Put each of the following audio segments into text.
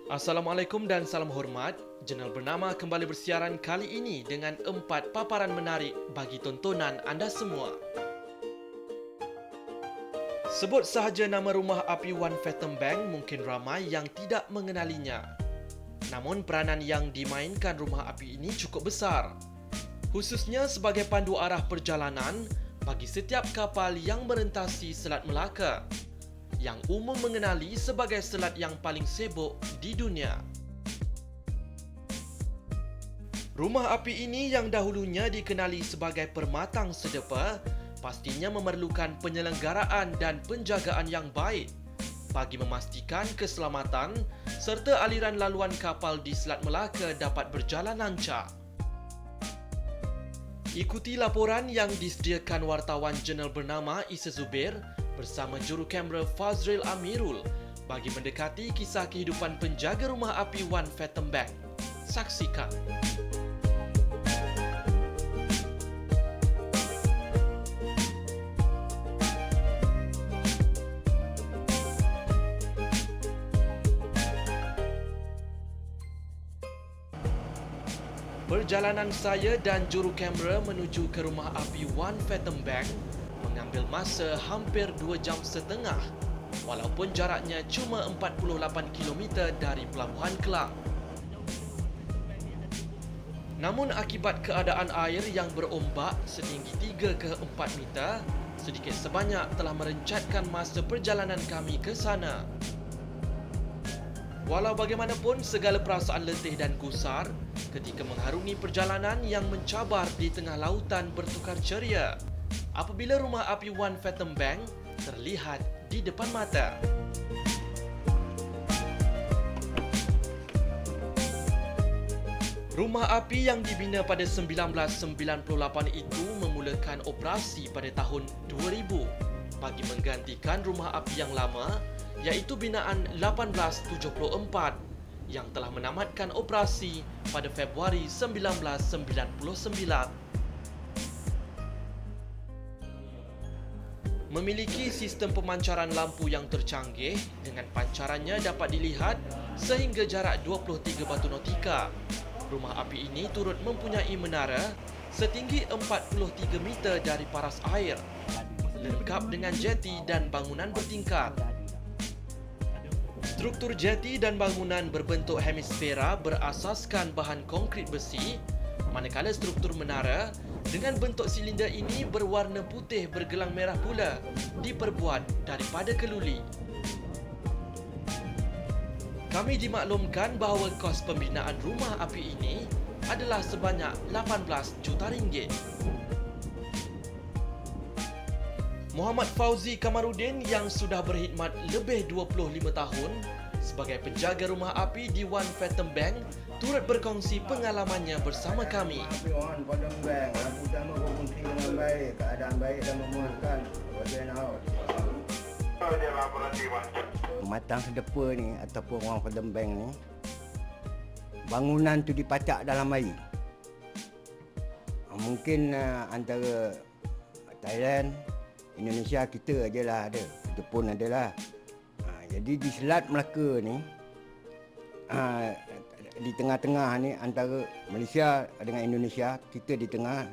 Assalamualaikum dan salam hormat. Jurnal Bernama kembali bersiaran kali ini dengan 4 paparan menarik bagi tontonan anda semua. Sebut sahaja nama rumah api One Fathom Bank, mungkin ramai yang tidak mengenalinya. Namun peranan yang dimainkan rumah api ini cukup besar, khususnya sebagai pandu arah perjalanan bagi setiap kapal yang merentasi Selat Melaka, yang umum mengenali sebagai selat yang paling sibuk di dunia. Rumah api ini yang dahulunya dikenali sebagai permatang sedepa, pastinya memerlukan penyelenggaraan dan penjagaan yang baik bagi memastikan keselamatan serta aliran laluan kapal di Selat Melaka dapat berjalan lancar. Ikuti laporan yang disediakan wartawan jurnal Bernama Isa Zubir bersama juru kamera Fazril Amirul bagi mendekati kisah kehidupan penjaga rumah api One Fathom Bank. Saksikan. Perjalanan saya dan juru kamera menuju ke rumah api One Fathom Bank mengambil masa hampir 2 jam setengah, walaupun jaraknya cuma 48 km dari Pelabuhan Kelang. Namun akibat keadaan air yang berombak setinggi 3 ke 4 meter, sedikit sebanyak telah merencatkan masa perjalanan kami ke sana. Walau bagaimanapun, segala perasaan letih dan gusar ketika mengharungi perjalanan yang mencabar di tengah lautan bertukar ceria apabila rumah api One Fathom Bank terlihat di depan mata. Rumah api yang dibina pada 1998 itu memulakan operasi pada tahun 2000 bagi menggantikan rumah api yang lama, iaitu binaan 1874 yang telah menamatkan operasi pada Februari 1999. Memiliki sistem pemancaran lampu yang tercanggih dengan pancarannya dapat dilihat sehingga jarak 23 batu nautika. Rumah api ini turut mempunyai menara setinggi 43 meter dari paras air, lengkap dengan jeti dan bangunan bertingkat. Struktur jeti dan bangunan berbentuk hemisfera berasaskan bahan konkrit besi, manakala struktur menara dengan bentuk silinder ini berwarna putih bergelang merah pula diperbuat daripada keluli. Kami dimaklumkan bahawa kos pembinaan rumah api ini adalah sebanyak 18 juta ringgit. Muhammad Fauzi Kamarudin yang sudah berkhidmat lebih 25 tahun sebagai penjaga rumah api di One Fathom Bank turut berkongsi pengalamannya bersama kami. Api One Fathom Bank lampu utama berfungsi dengan baik, keadaan baik dan memuaskan. Matang sedepa ni ataupun One Fathom Bank ni, bangunan tu dipacak dalam air. Mungkin antara Thailand, Indonesia kita ajalah ada, kita pun adalah. Jadi di Selat Melaka ni, di tengah-tengah ni antara Malaysia dengan Indonesia, kita di tengah,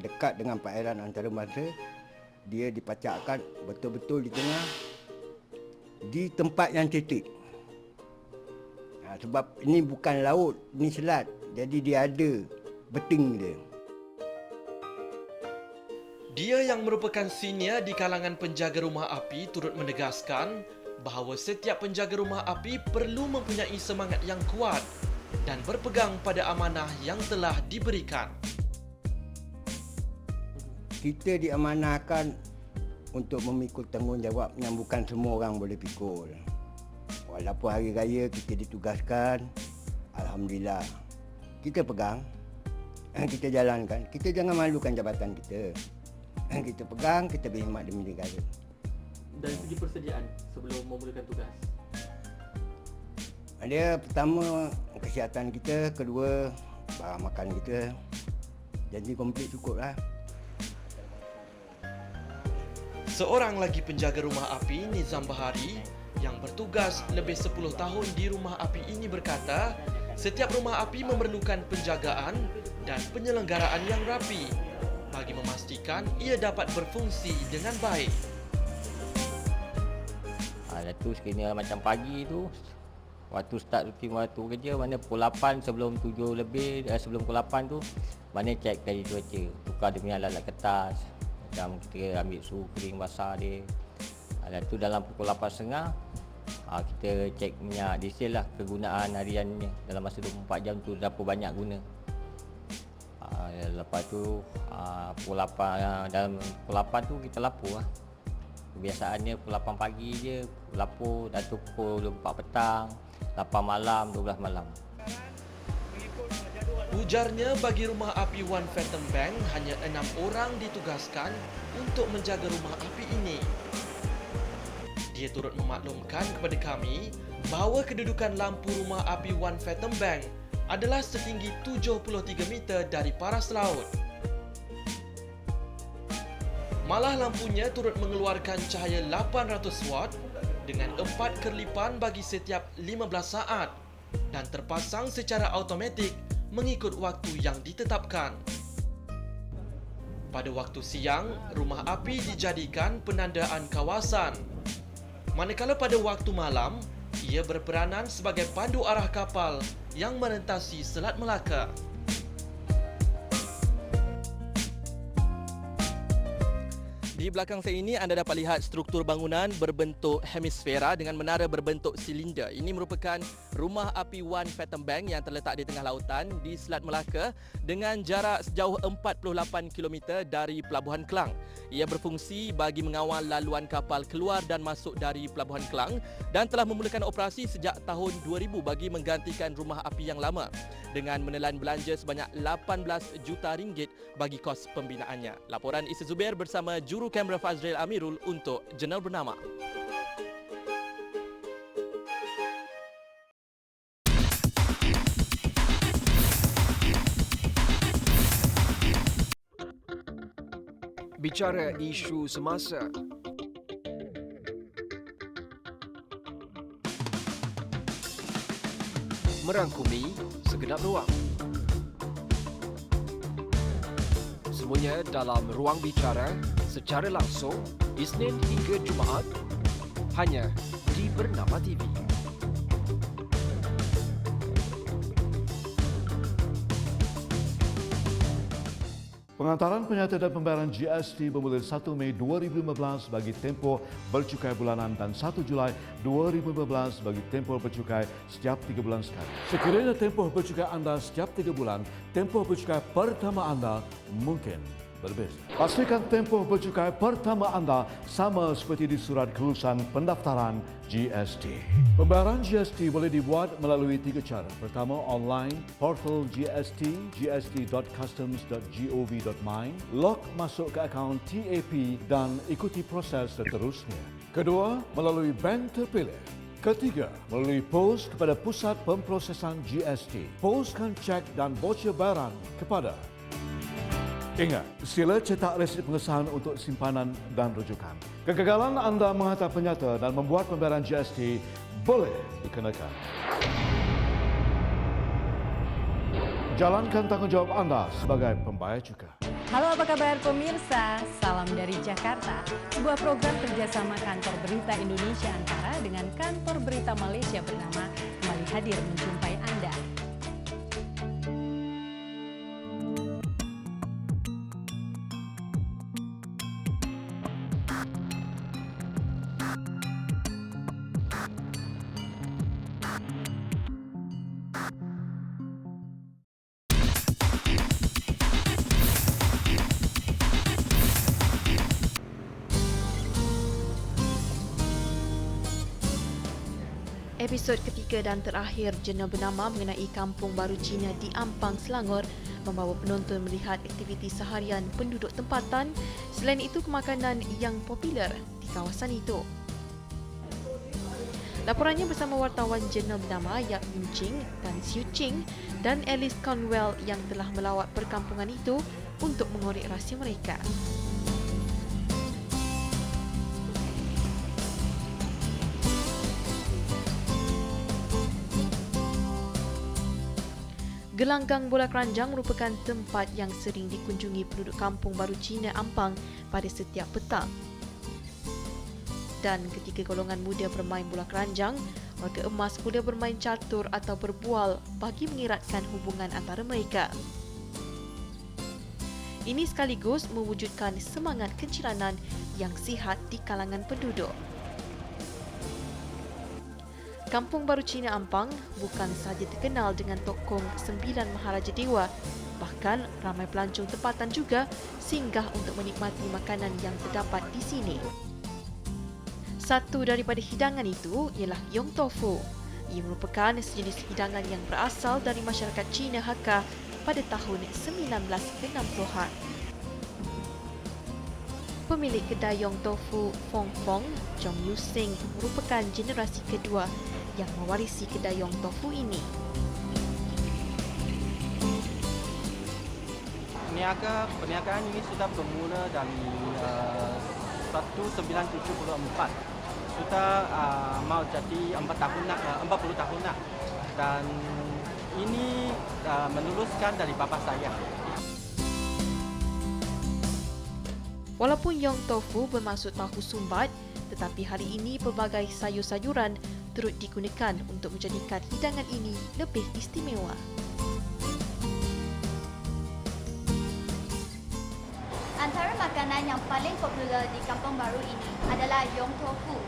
dekat dengan perairan antarabangsa, dia dipacakkan betul-betul di tengah, di tempat yang titik. Sebab ini bukan laut, ini selat, jadi dia ada beting dia. Dia yang merupakan senior di kalangan penjaga rumah api turut menegaskan bahawa setiap penjaga rumah api perlu mempunyai semangat yang kuat dan berpegang pada amanah yang telah diberikan. Kita diamanahkan untuk memikul tanggungjawab yang bukan semua orang boleh pikul. Walaupun hari raya kita ditugaskan, alhamdulillah kita pegang, kita jalankan. Kita jangan malukan jabatan kita. Kita pegang, kita berkhidmat demi negara. Dari segi persediaan sebelum memulakan tugas, dia pertama kesihatan kita, kedua barang makan kita. Janji komplit cukup lah. Seorang lagi penjaga rumah api, Nizam Bahari, yang bertugas lebih 10 tahun di rumah api ini berkata, setiap rumah api memerlukan penjagaan dan penyelenggaraan yang rapi bagi memastikan ia dapat berfungsi dengan baik. Itu sekiranya macam pagi tu, waktu start rutin waktu kerja, mana pukul 8 sebelum 7 lebih, sebelum pukul 8 tu, mana cek dari cuaca, tukar dia punya alat-alat kertas, macam kita ambil suhu kering basah dia. Lepas tu dalam pukul 8.30, kita cek minyak diesel lah, kegunaan hariannya dalam masa 24 jam tu berapa banyak guna. Lepas tu pukul 8, dalam pukul 8 tu kita lapor lah. Kebiasaannya pukul 8 pagi je lapor, dan tu pukul 4 petang, 8 malam, 12 malam. Ujarnya bagi rumah api One Phantom Bank, hanya 6 orang ditugaskan untuk menjaga rumah api ini. Dia turut memaklumkan kepada kami bahawa kedudukan lampu rumah api One Phantom Bank adalah setinggi 73 meter dari paras laut. Malah lampunya turut mengeluarkan cahaya 800 watt dengan 4 kerlipan bagi setiap 15 saat dan terpasang secara automatik mengikut waktu yang ditetapkan. Pada waktu siang, rumah api dijadikan penandaan kawasan. Manakala pada waktu malam, ia berperanan sebagai pandu arah kapal yang merentasi Selat Melaka. Di belakang saya ini anda dapat lihat struktur bangunan berbentuk hemisfera dengan menara berbentuk silinder. Ini merupakan rumah api One Phantom Bank yang terletak di tengah lautan di Selat Melaka dengan jarak sejauh 48 km dari Pelabuhan Kelang. Ia berfungsi bagi mengawal laluan kapal keluar dan masuk dari Pelabuhan Kelang dan telah memulakan operasi sejak tahun 2000 bagi menggantikan rumah api yang lama dengan menelan belanja sebanyak 18 juta ringgit bagi kos pembinaannya. Laporan Isa Zubair bersama juru kamera Fazril Amirul untuk Jurnal Bernama. Bicara isu semasa. Merangkumi segenap ruang. Semuanya dalam Ruang Bicara secara langsung Isnin hingga Jumaat hanya di Bernama TV. Pengantaran penyata dan pembayaran GST bermula 1 Mei 2015 bagi tempoh bercukai bulanan dan 1 Julai 2015 bagi tempoh bercukai setiap 3 bulan sekali. Sekiranya tempoh bercukai anda setiap 3 bulan, tempoh bercukai pertama anda mungkin berbeza. Pastikan tempoh bercukai pertama anda sama seperti di surat kelulusan pendaftaran GST. Pembayaran GST boleh dibuat melalui 3 cara. Pertama, online, portal GST, gst.customs.gov.my, log masuk ke akaun TAP dan ikuti proses seterusnya. Kedua, melalui bank terpilih. Ketiga, melalui pos kepada Pusat Pemprosesan GST. Poskan cek dan bocor bayaran kepada. Ingat, sila cetak resit pengesahan untuk simpanan dan rujukan. Kegagalan anda menghantar penyata dan membuat pembayaran GST boleh dikenakan. Jalankan tanggungjawab anda sebagai pembayar cukai. Halo, apa kabar pemirsa? Salam dari Jakarta. Sebuah program kerjasama Kantor Berita Indonesia Antara dengan Kantor Berita Malaysia bernama kembali hadir menjumpai Anda. Episod ketiga dan terakhir Jurnal Bernama mengenai Kampung Baru Cina di Ampang, Selangor membawa penonton melihat aktiviti seharian penduduk tempatan, selain itu kemakanan yang popular di kawasan itu. Laporannya bersama wartawan Jurnal Bernama Yap Yun Ching, Tan Siu Ching dan Alice Conwell yang telah melawat perkampungan itu untuk mengorek rahsia mereka. Gelanggang bola keranjang merupakan tempat yang sering dikunjungi penduduk kampung baru Cina Ampang pada setiap petang. Dan ketika golongan muda bermain bola keranjang, warga emas mula bermain catur atau berbual bagi mengeratkan hubungan antara mereka. Ini sekaligus mewujudkan semangat kenciranan yang sihat di kalangan penduduk. Kampung Baru Cina Ampang bukan sahaja terkenal dengan tokong 9 Maharaja Dewa, bahkan ramai pelancong tempatan juga singgah untuk menikmati makanan yang terdapat di sini. Satu daripada hidangan itu ialah Yong Tofu. Ia merupakan sejenis hidangan yang berasal dari masyarakat Cina Hakka pada tahun 1960-an. Pemilik kedai Yong Tofu, Fong Fong, Chong Yu Sing, merupakan generasi kedua yang mewarisi kedai Yong Tofu ini. Perniagaan ini sudah bermula dari 1974. Sudah mau jadi 40 tahun nak. Dan ini meneruskan dari bapa saya. Walaupun Yong Tofu bermaksud tahu sumbat, tetapi hari ini pelbagai sayur-sayuran turut digunakan untuk menjadikan hidangan ini lebih istimewa. Antara makanan yang paling popular di Kampung Baru ini adalah Yong Tofu.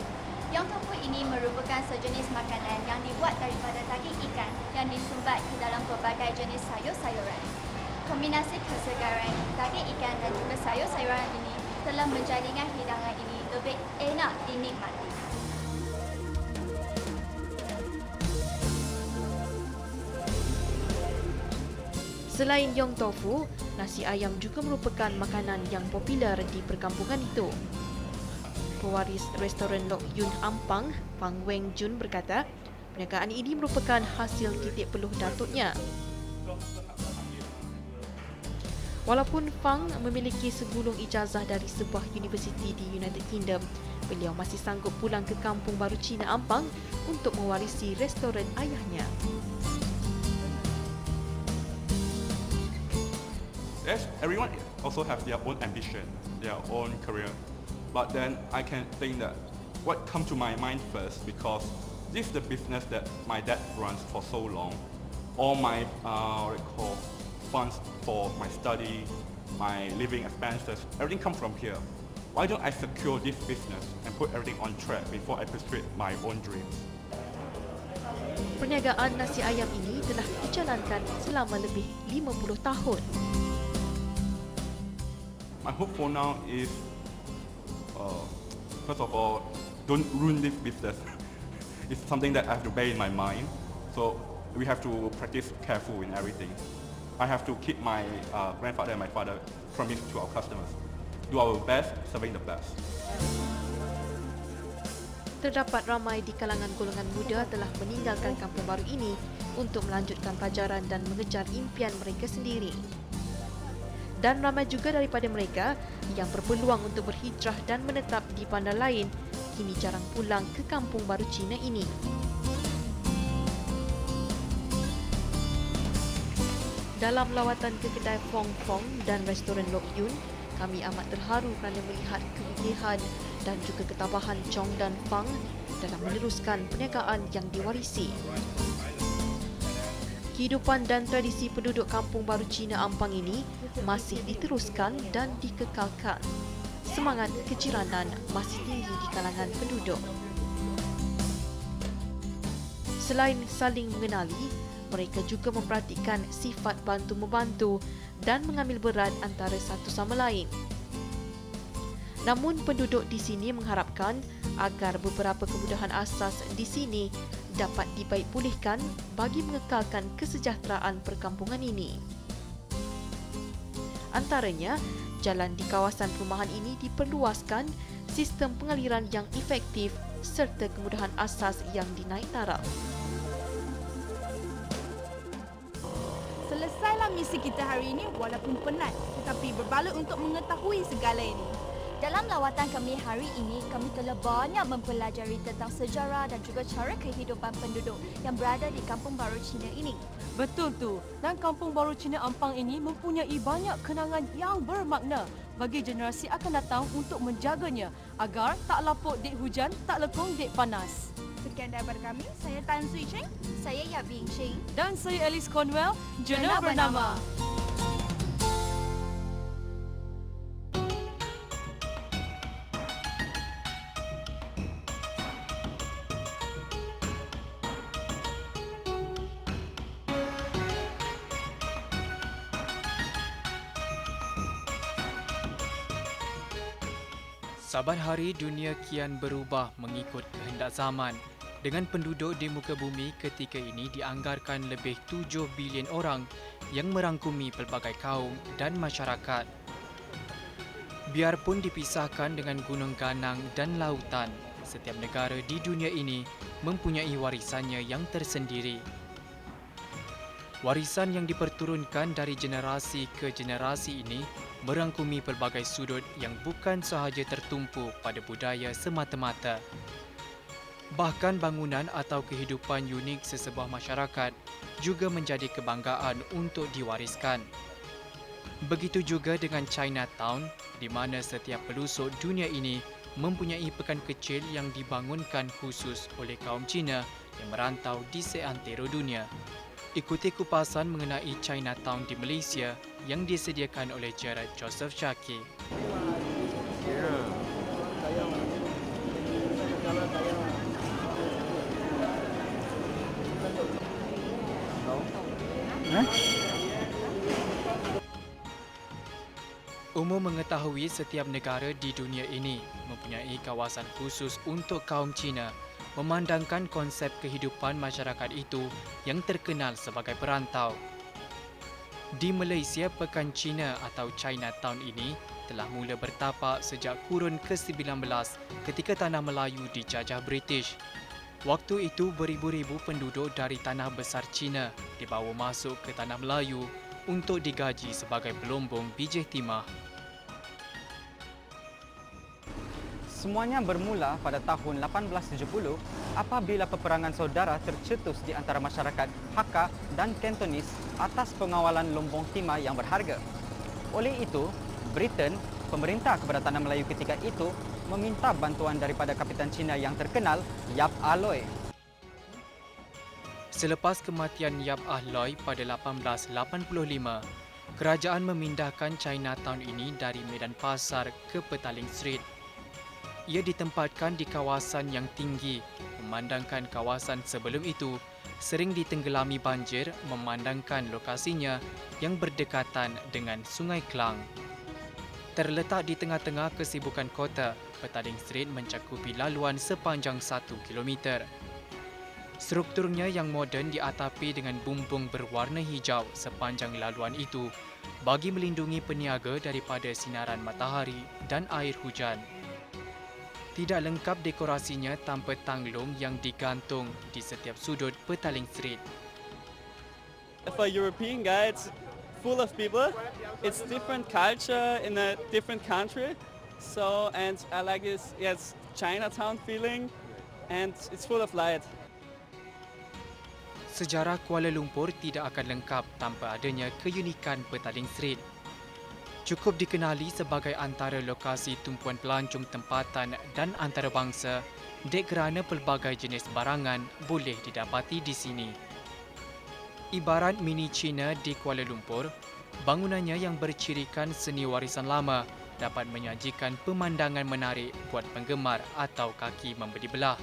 Yong Tofu ini merupakan sejenis makanan yang dibuat daripada daging ikan yang disumbat ke dalam pelbagai jenis sayur-sayuran. Kombinasi kesegaran daging ikan dan juga sayur-sayuran ini telah menjadikan hidangan ini lebih enak dinikmati. Selain Yong Tofu, nasi ayam juga merupakan makanan yang popular di perkampungan itu. Pewaris restoran Lok Yun Ampang, Fang Weng Jun berkata, perniagaan ini merupakan hasil titik peluh datuknya. Walaupun Fang memiliki segulung ijazah dari sebuah universiti di United Kingdom, beliau masih sanggup pulang ke Kampung Baru Cina Ampang untuk mewarisi restoran ayahnya. Yes, everyone also have their own ambition, their own career. But then I can think that what comes to my mind first, because this is the business that my dad runs for so long. All my funds for my study, my living expenses, everything comes from here. Why don't I secure this business and put everything on track before I pursue my own dreams? Perniagaan nasi ayam ini telah dijalankan selama lebih 50 tahun. My hope for now is, first of all, don't ruin this business. It's something that I have to bear in my mind. So we have to practice careful in everything. I have to keep my grandfather and my father promise to our customers. Do our best, serving the best. Terdapat ramai di kalangan golongan muda telah meninggalkan kampung baru ini untuk melanjutkan pelajaran dan mengejar impian mereka sendiri. Dan ramai juga daripada mereka yang berpeluang untuk berhijrah dan menetap di bandar lain kini jarang pulang ke Kampung Baru Cina ini. Dalam lawatan ke kedai Fong Fong dan restoran Lok Yun, kami amat terharu kerana melihat kegigihan dan juga ketabahan Chong dan Fang dalam meneruskan perniagaan yang diwarisi. Kehidupan dan tradisi penduduk Kampung Baru Cina Ampang ini masih diteruskan dan dikekalkan. Semangat keciranan masih tinggi di kalangan penduduk. Selain saling mengenali, mereka juga memperhatikan sifat bantu-membantu dan mengambil berat antara satu sama lain. Namun penduduk di sini mengharapkan agar beberapa kemudahan asas di sini dapat dibaik pulihkan bagi mengekalkan kesejahteraan perkampungan ini. Antaranya, jalan di kawasan perumahan ini diperluaskan, sistem pengaliran yang efektif serta kemudahan asas yang dinaik taraf. Selesailah misi kita hari ini walaupun penat, tetapi berbaloi untuk mengetahui segala ini. Dalam lawatan kami hari ini, kami telah banyak mempelajari tentang sejarah dan juga cara kehidupan penduduk yang berada di Kampung Baru Cina ini. Betul tu. Dan Kampung Baru Cina Ampang ini mempunyai banyak kenangan yang bermakna bagi generasi akan datang untuk menjaganya agar tak lapuk dik hujan, tak lekong dik panas. Sekian daripada kami, saya Tan Sui Cheng, saya Yap Bing Shing. Dan saya Alice Conwell, Jena Bernama. Saban hari dunia kian berubah mengikut kehendak zaman. Dengan penduduk di muka bumi ketika ini dianggarkan lebih 7 bilion orang yang merangkumi pelbagai kaum dan masyarakat. Biarpun dipisahkan dengan gunung ganang dan lautan, setiap negara di dunia ini mempunyai warisannya yang tersendiri. Warisan yang diperturunkan dari generasi ke generasi ini merangkumi pelbagai sudut yang bukan sahaja tertumpu pada budaya semata-mata. Bahkan bangunan atau kehidupan unik sesebuah masyarakat juga menjadi kebanggaan untuk diwariskan. Begitu juga dengan Chinatown, di mana setiap pelusuk dunia ini mempunyai pekan kecil yang dibangunkan khusus oleh kaum Cina yang merantau di seantero dunia. Ikuti kupasan mengenai Chinatown di Malaysia yang disediakan oleh Gerard Joseph Shaki. Umum mengetahui setiap negara di dunia ini mempunyai kawasan khusus untuk kaum Cina, memandangkan konsep kehidupan masyarakat itu yang terkenal sebagai perantau. Di Malaysia, Pekan Cina atau Chinatown ini telah mula bertapak sejak kurun ke-19 ketika Tanah Melayu dijajah British. Waktu itu beribu-ribu penduduk dari tanah besar Cina dibawa masuk ke Tanah Melayu untuk digaji sebagai pelombong bijih timah. Semuanya bermula pada tahun 1870 apabila peperangan saudara tercetus di antara masyarakat Hakka dan Cantonese atas pengawalan lombong timah yang berharga. Oleh itu, Britain, pemerintah kepada Tanah Melayu ketika itu, meminta bantuan daripada Kapitan Cina yang terkenal, Yap Ah Loy. Selepas kematian Yap Ah Loy pada 1885, kerajaan memindahkan Chinatown ini dari Medan Pasar ke Petaling Street. Ia ditempatkan di kawasan yang tinggi, memandangkan kawasan sebelum itu sering ditenggelami banjir memandangkan lokasinya yang berdekatan dengan Sungai Klang. Terletak di tengah-tengah kesibukan kota, Petaling Street mencakupi laluan sepanjang 1 kilometer. Strukturnya yang moden diatapi dengan bumbung berwarna hijau sepanjang laluan itu bagi melindungi peniaga daripada sinaran matahari dan air hujan. Tidak lengkap dekorasinya tanpa tanglung yang digantung di setiap sudut Petaling Street. For European guy, it's full of people. It's different culture in a different country. So, and I like this, yes, Chinatown feeling, and it's full of light. Sejarah Kuala Lumpur tidak akan lengkap tanpa adanya keunikan Petaling Street. Cukup dikenali sebagai antara lokasi tumpuan pelancong tempatan dan antarabangsa dek kerana pelbagai jenis barangan boleh didapati di sini. Ibarat mini China di Kuala Lumpur, bangunannya yang bercirikan seni warisan lama dapat menyajikan pemandangan menarik buat penggemar atau kaki memberi belah.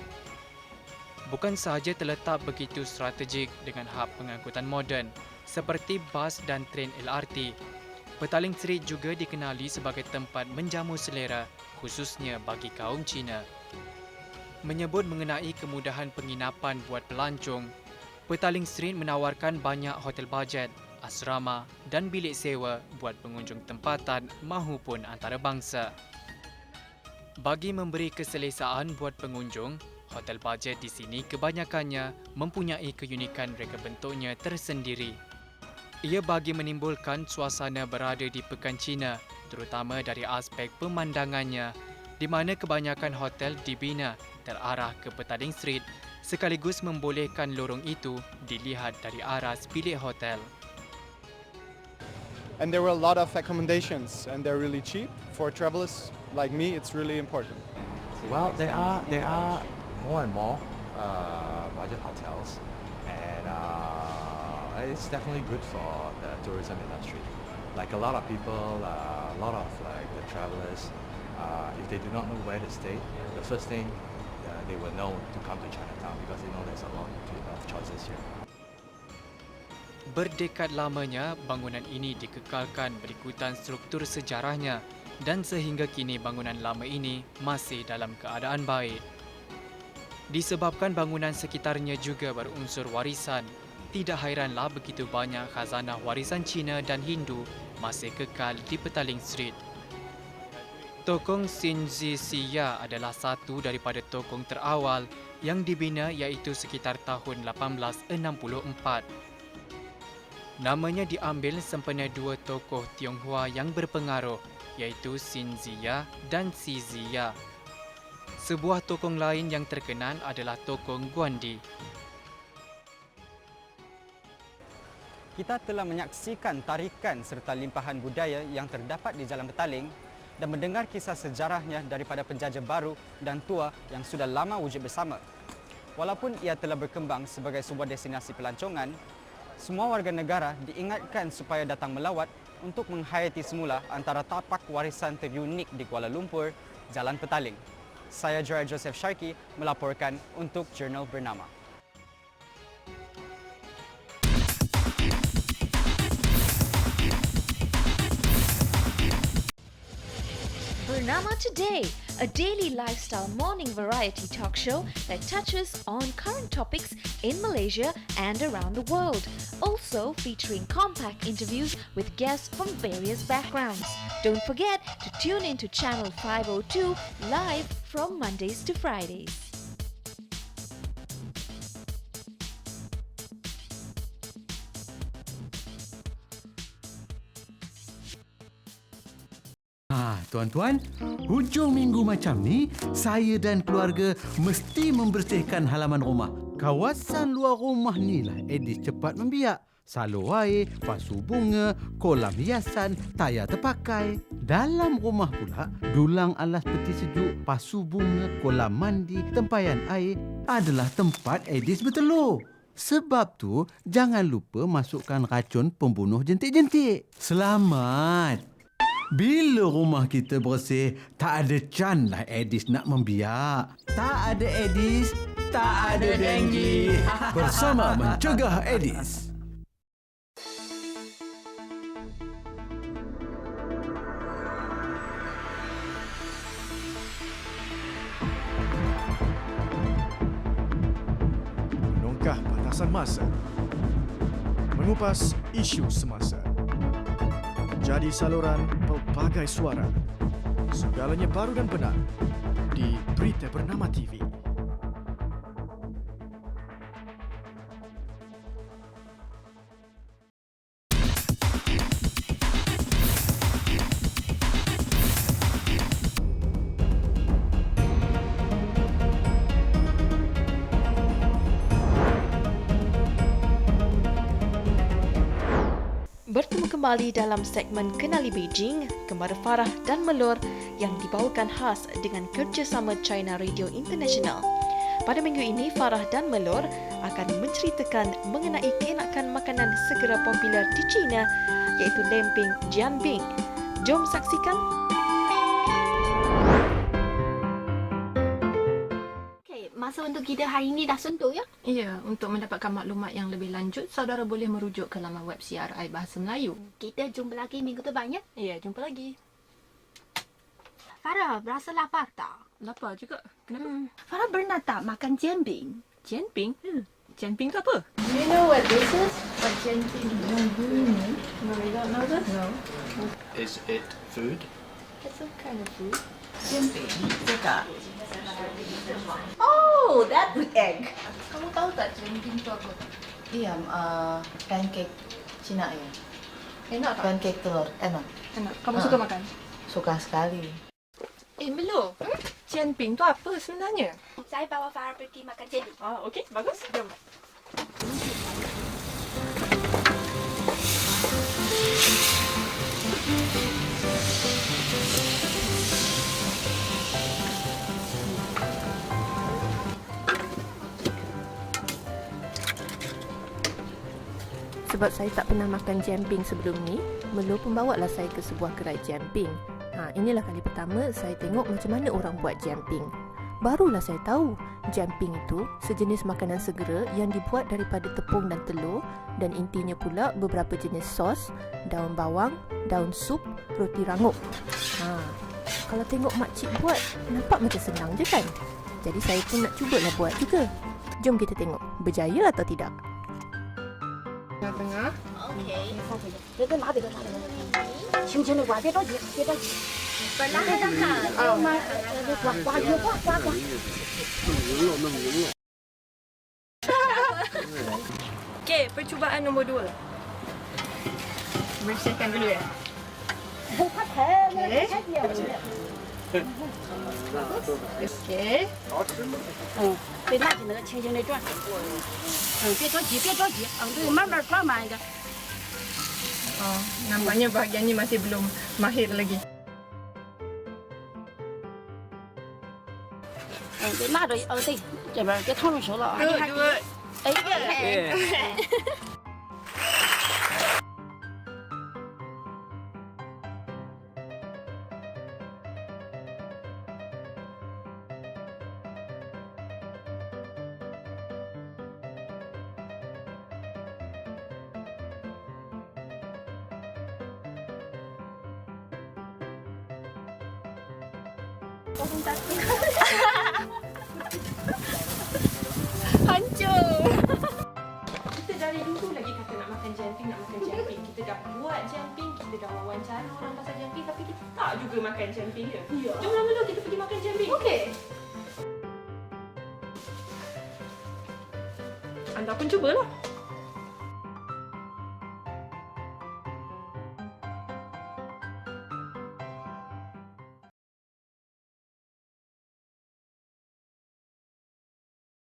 Bukan sahaja terletak begitu strategik dengan hub pengangkutan moden seperti bas dan tren LRT, Petaling Street juga dikenali sebagai tempat menjamu selera khususnya bagi kaum Cina. Menyebut mengenai kemudahan penginapan buat pelancong, Petaling Street menawarkan banyak hotel bajet, asrama dan bilik sewa buat pengunjung tempatan mahupun antarabangsa. Bagi memberi keselesaan buat pengunjung, hotel bajet di sini kebanyakannya mempunyai keunikan reka bentuknya tersendiri. Ia bagi menimbulkan suasana berada di Pekan Cina terutama dari aspek pemandangannya, di mana kebanyakan hotel dibina terarah ke Petaling Street sekaligus membolehkan lorong itu dilihat dari aras bilik hotel. And there were a lot of accommodations and they're really cheap. For travelers like me, it's really important. Well, there are more and more budget hotels, and it's definitely good for the tourism industry. Like a lot of people, a lot of like the travelers, if they do not know where to stay, the first thing they will know to come to Chinatown because they know there's a lot of choices here. Berdekad lamanya, bangunan ini dikekalkan berikutan struktur sejarahnya dan sehingga kini bangunan lama ini masih dalam keadaan baik. Disebabkan bangunan sekitarnya juga berunsur warisan, tidak hairanlah begitu banyak khazanah warisan Cina dan Hindu masih kekal di Petaling Street. Tokong Xinzi Xia adalah satu daripada tokong terawal yang dibina iaitu sekitar tahun 1864. Namanya diambil sempena dua tokoh Tionghoa yang berpengaruh iaitu Xin Ziya dan Xi Ziya. Sebuah tokong lain yang terkenal adalah tokong Guandi. Kita telah menyaksikan tarikan serta limpahan budaya yang terdapat di Jalan Petaling dan mendengar kisah sejarahnya daripada penjajah baru dan tua yang sudah lama wujud bersama. Walaupun ia telah berkembang sebagai sebuah destinasi pelancongan, semua warga negara diingatkan supaya datang melawat untuk menghayati semula antara tapak warisan terunik di Kuala Lumpur, Jalan Petaling. Saya Gerard Joseph Sharkey melaporkan untuk Jurnal Bernama. Bernama Today, a daily lifestyle morning variety talk show that touches on current topics in Malaysia and around the world, also featuring compact interviews with guests from various backgrounds. Don't forget to tune into Channel 502 live from Mondays to Fridays. Tuan-tuan, hujung minggu macam ni, saya dan keluarga mesti membersihkan halaman rumah. Kawasan luar rumah ni lah Edis cepat membiak. Salur air, pasu bunga, kolam hiasan, tayar terpakai. Dalam rumah pula, dulang alas peti sejuk, pasu bunga, kolam mandi, tempayan air adalah tempat Edis bertelur. Sebab tu, jangan lupa masukkan racun pembunuh jentik-jentik. Selamat! Bila rumah kita bersih, tak ada can lah Edis nak membiak. Tak ada Edis, tak ada denggi. Bersama mencegah Edis. Menongkah batasan masa. Mengupas isu semasa. Jadi saluran pelbagai suara. Segalanya baru dan benar di Berita Bernama TV. Bertemu kembali dalam segmen Kenali Beijing, Kembara Farah dan Melur yang dibawakan khas dengan kerjasama China Radio International. Pada minggu ini, Farah dan Melur akan menceritakan mengenai keenakan makanan segera popular di China iaitu lemping jianbing. Jom saksikan. Masa untuk kita hari ini dah sentuh ya? Ya, untuk mendapatkan maklumat yang lebih lanjut, saudara boleh merujuk ke laman web CRI Bahasa Melayu. Kita jumpa lagi minggu depan ya? Ya, jumpa lagi. Farah, berasa lapar tak? Lapar juga. Kenapa? Farah pernah tak makan jianbing? Jianbing? Jianbing tu apa? Do you know what this is? What jianbing is? No, you don't know this? No. Is it food? It's some kind of food. Jianbing? Suka. Oh, that with egg. Kamu tahu tak jianbing tu apa? Iya, pancake Cina ya. Enak tak? Pancake telur, enak. Enak. Kamu suka makan? Suka sekali. Melo, Jianping tu apa sebenarnya? Saya bawa Farah pergi makan jelly. Okey, bagus. Jom. Sebab saya tak pernah makan jianping sebelum ni, Melo pun bawalah saya ke sebuah gerai jianping. Inilah kali pertama saya tengok macam mana orang buat jianping. Barulah saya tahu, jianping itu sejenis makanan segera yang dibuat daripada tepung dan telur dan intinya pula beberapa jenis sos, daun bawang, daun sup, roti rangup. Kalau tengok makcik buat, nampak macam senang je kan? Jadi saya pun nak cubalah buat juga. Jom kita tengok, berjaya atau tidak. Tengah. Okey. 别拿这个拿这个，轻轻的刮，别着急，别着急。本来还想看，刮越刮刮刮。 Okey, percubaan nombor 2. Bersihkan dulu ya. Okey. Okey. 别拿起那个，轻轻的转。别着急，别着急，对，慢慢转慢一点。 Nampaknya bahagian ni masih belum mahir lagi. 对，拿着，对，这边别烫着手了啊。你看，哎。 Hancur. Kita dari dulu lagi kata nak makan jianping, nak makan jianping. Kita dah buat jianping, kita dah wawancara orang pasal jianping, tapi kita tak juga makan jianping ke? Ya. Jomlah dulu kita pergi makan jianping. Okey. Anda pun cubalah.